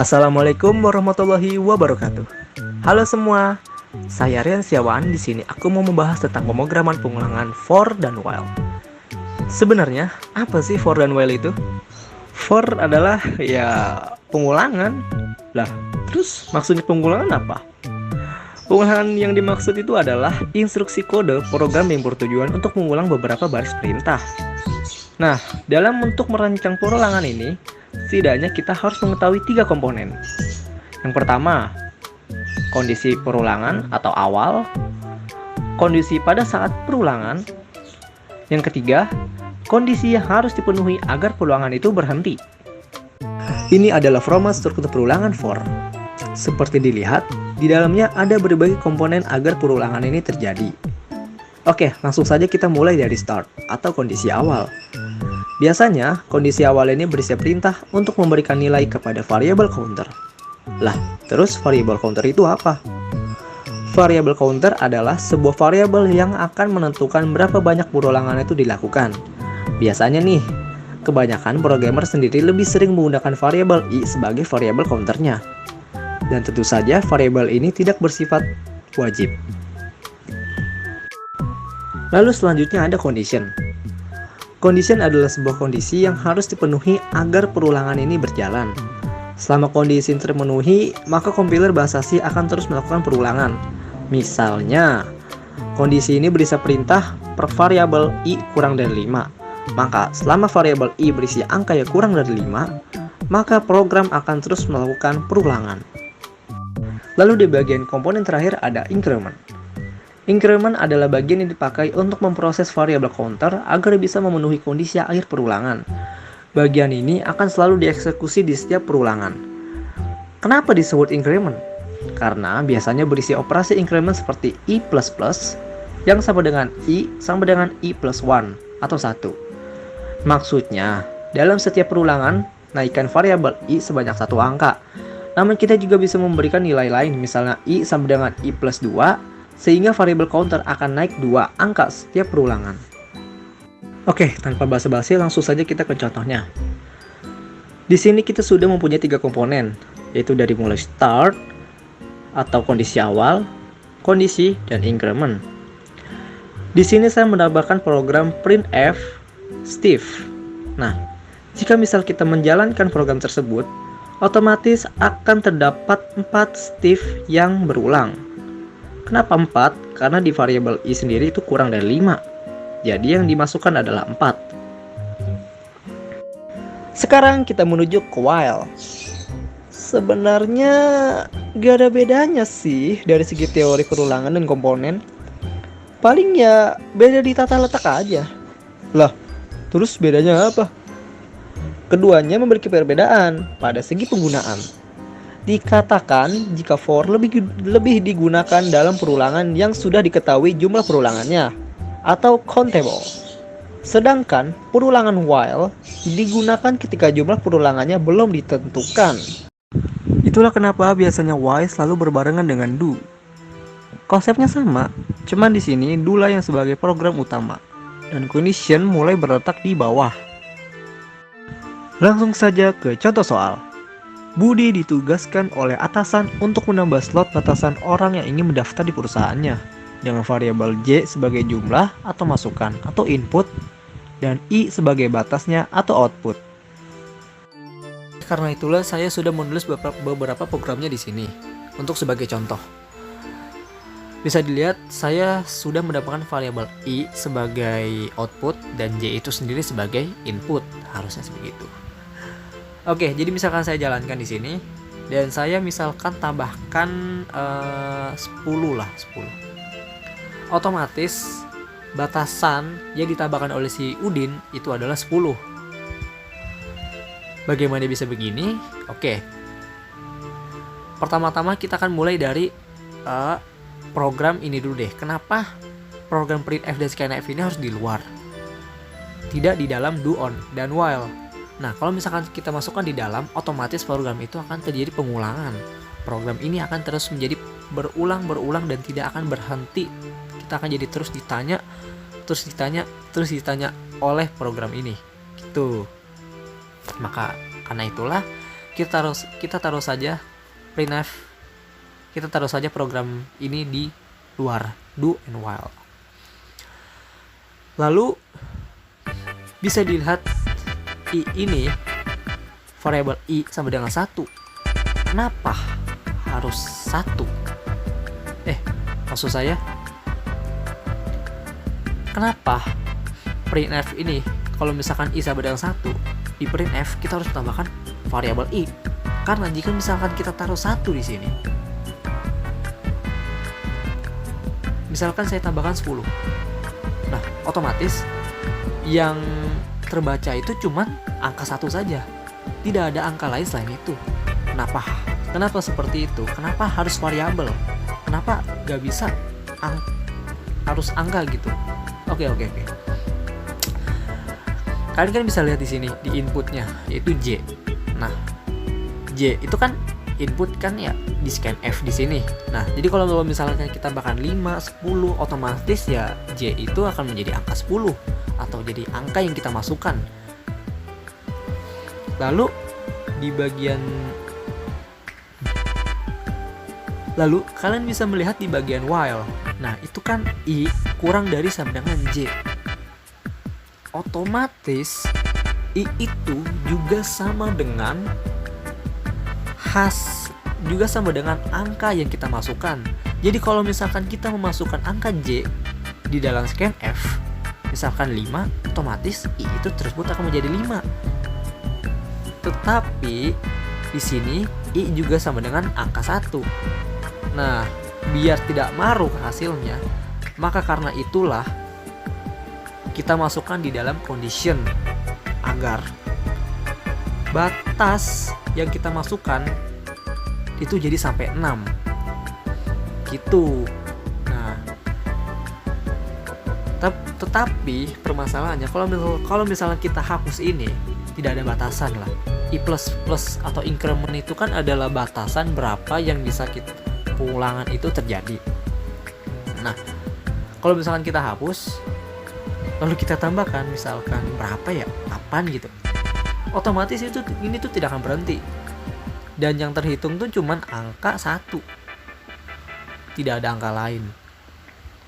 Assalamualaikum warahmatullahi wabarakatuh. Halo semua, saya Rian Siawan. Di sini aku mau membahas tentang pemrograman pengulangan for dan while. Sebenarnya apa sih for dan while itu? For adalah pengulangan. Lah, terus maksudnya pengulangan apa? Pengulangan yang dimaksud itu adalah instruksi kode program yang bertujuan untuk mengulang beberapa baris perintah. Nah, dalam untuk merancang pengulangan ini, setidaknya kita harus mengetahui 3 komponen. Yang pertama, kondisi perulangan atau awal, kondisi pada saat perulangan. Yang ketiga, kondisi yang harus dipenuhi agar perulangan itu berhenti. Ini adalah format struktur perulangan for. Seperti dilihat, di dalamnya ada berbagai komponen agar perulangan ini terjadi. Oke, langsung saja kita mulai dari start atau kondisi awal. Biasanya, kondisi awal ini berisi perintah untuk memberikan nilai kepada variabel counter. Lah, terus variabel counter itu apa? Variabel counter adalah sebuah variabel yang akan menentukan berapa banyak perulangan itu dilakukan. Biasanya nih, kebanyakan programmer sendiri lebih sering menggunakan variabel i sebagai variabel counternya. Dan tentu saja variabel ini tidak bersifat wajib. Lalu selanjutnya ada condition. Condition adalah sebuah kondisi yang harus dipenuhi agar perulangan ini berjalan. Selama kondisi terpenuhi, maka kompiler bahasa C akan terus melakukan perulangan. Misalnya, kondisi ini berisi perintah per variabel i kurang dari 5. Maka selama variabel i berisi angka yang kurang dari 5, maka program akan terus melakukan perulangan. Lalu di bagian komponen terakhir ada increment. Increment adalah bagian yang dipakai untuk memproses variabel counter agar bisa memenuhi kondisi akhir perulangan. Bagian ini akan selalu dieksekusi di setiap perulangan. Kenapa disebut increment? Karena biasanya berisi operasi increment seperti i++ yang sama dengan i plus 1 atau 1. Maksudnya, dalam setiap perulangan, naikkan variabel i sebanyak 1 angka. Namun kita juga bisa memberikan nilai lain, misalnya i sama dengan i plus 2, sehingga variabel counter akan naik 2 angka setiap perulangan. Oke, tanpa basa-basi langsung saja kita ke contohnya. Di sini kita sudah mempunyai 3 komponen, yaitu dari mulai start atau kondisi awal, kondisi, dan increment. Di sini saya menambahkan program printf Steve. Nah, jika misal kita menjalankan program tersebut, otomatis akan terdapat 4 Steve yang berulang. Kenapa 4? Karena di variabel i sendiri itu kurang dari 5. Jadi yang dimasukkan adalah 4. Sekarang kita menuju ke while. Sebenarnya gak ada bedanya sih dari segi teori perulangan dan komponen. Paling ya beda di tata letak aja. Lah, terus bedanya apa? Keduanya memiliki perbedaan pada segi penggunaan. Dikatakan jika for lebih digunakan dalam perulangan yang sudah diketahui jumlah perulangannya atau countable. Sedangkan perulangan while digunakan ketika jumlah perulangannya belum ditentukan. Itulah kenapa biasanya while selalu berbarengan dengan do. Konsepnya sama, cuman di sini do lah yang sebagai program utama dan condition mulai berletak di bawah. Langsung saja ke contoh soal. Budi ditugaskan oleh atasan untuk menambah slot batasan orang yang ingin mendaftar di perusahaannya dengan variabel J sebagai jumlah atau masukan atau input dan I sebagai batasnya atau output. Karena itulah saya sudah menulis beberapa programnya di sini untuk sebagai contoh. Bisa dilihat saya sudah mendapatkan variabel I sebagai output dan J itu sendiri sebagai input, harusnya sebegitu. Oke, jadi misalkan saya jalankan di sini dan saya misalkan tambahkan 10. Otomatis batasan yang ditambahkan oleh si Udin itu adalah 10. Bagaimana bisa begini? Oke. Pertama-tama kita akan mulai dari program ini dulu deh. Kenapa program printf dan scanf ini harus di luar? Tidak di dalam do on dan while. Nah, kalau misalkan kita masukkan di dalam, otomatis program itu akan terjadi pengulangan. Program ini akan terus menjadi berulang dan tidak akan berhenti. Kita akan jadi terus ditanya oleh program ini. Gitu. Maka karena itulah kita taruh saja printf, kita taruh saja program ini di luar do and while. Lalu bisa dilihat i ini, variabel i sama dengan 1. Kenapa harus 1? Maksud saya, kenapa printf ini kalau misalkan i sama dengan 1, di printf kita harus tambahkan variabel i? Karena jika misalkan kita taruh 1 di sini, misalkan saya tambahkan 10, nah otomatis yang terbaca itu cuman angka 1 saja, tidak ada angka lain selain itu. Kenapa seperti itu? Kenapa harus variabel? Kenapa gak bisa harus angka gitu? Oke. Kalian kan bisa lihat di sini di inputnya yaitu J. Nah, J itu kan input kan ya di scanf di sini. Nah, jadi kalau misalkan kita bahkan 5, 10, otomatis ya J itu akan menjadi angka 10 atau jadi angka yang kita masukkan. Lalu kalian bisa melihat di bagian while. Nah, itu kan i kurang dari sama dengan j. Otomatis i itu juga sama dengan angka yang kita masukkan. Jadi kalau misalkan kita memasukkan angka j di dalam scanf, misalkan 5, otomatis i itu tersebut akan menjadi 5. Tetapi di sini i juga sama dengan angka 1. Nah, biar tidak maruk hasilnya, maka karena itulah kita masukkan di dalam condition agar batas yang kita masukkan itu jadi sampai 6 gitu. Nah, tetapi permasalahannya kalau misalnya kita hapus ini, tidak ada batasan lah. I plus atau increment itu kan adalah batasan berapa yang bisa pengulangan itu terjadi. Nah, kalau misalkan kita hapus lalu kita tambahkan misalkan berapa ya, 8 gitu, otomatis ini tuh tidak akan berhenti, dan yang terhitung tuh cuman angka 1, tidak ada angka lain,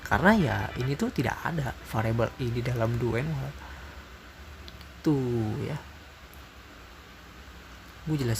karena ya ini tuh tidak ada variabel i di dalam do and while tuh ya. Gue jelasin